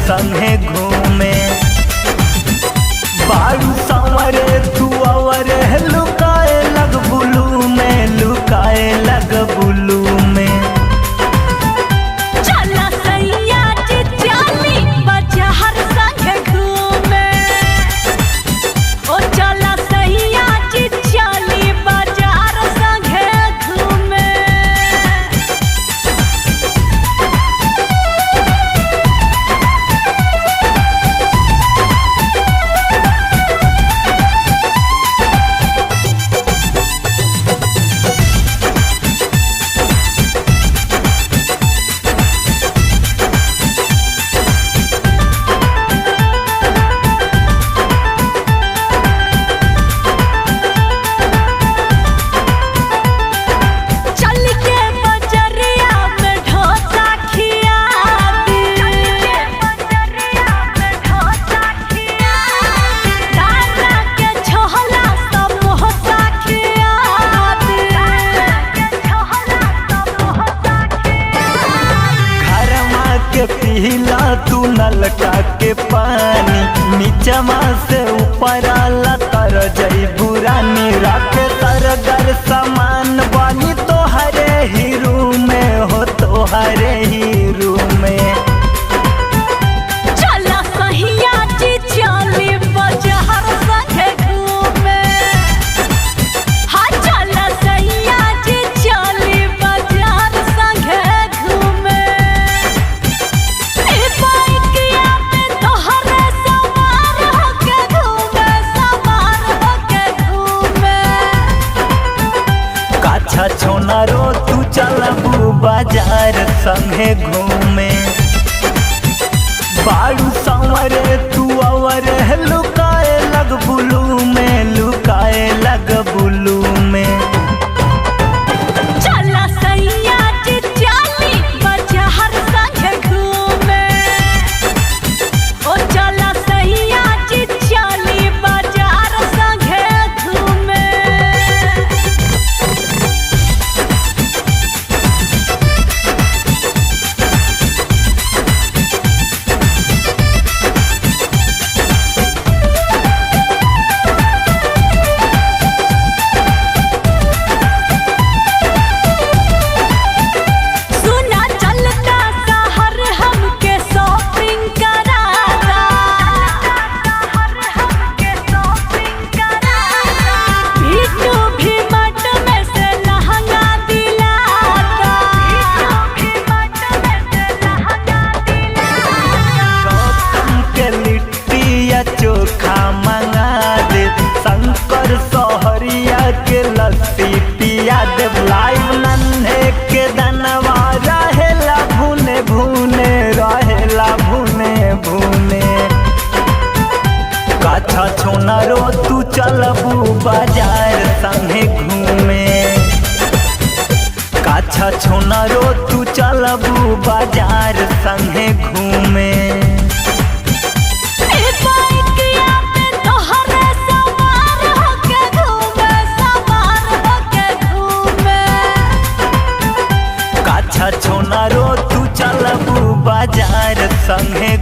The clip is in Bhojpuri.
संगे घूमे। बारू संवरे तू अवरे लुकाए लग बुलू में, लुकाए लग बुलू में। चला सैया चिचाली बाजार संगे घूमे, ओ चला सैया चिचाली बाजार संगे घूमे। पीला तू नलका के पानी, नीचवा से ऊपर आला तर जई बुरानी। राखे तरगर सामान बानी तोहरे ही रूम में, हो तोहरे ही रूम में। चला सैया चिचाली बाजार संगे घूमे, हाँ चला सैया चिचाली बाजार संगे घूमे। काछा छोना रो तू चलबू बाजार संगे घूमे। बारू संवरे तू अवरे लुकाए लग बुलू में, लुकाए लग बुलू में। चला सैया चिचाली बाजार संगे घूमे, ओ चला सैया चिचाली बाजार संगे घूमे। चोखा मंगा दे शंकर सोहरिया के लस्सी पिया दे। लाइव नन्हे के दनवा रहेला भुने भुने, रहेला भुने भुने। काछा छोना रो तू चलबू बाजार संगे घूमे। काछा छोना रो तू चलबू बाजार संगे घूमे। काछा छोना रो तू चलबू बाजार संगे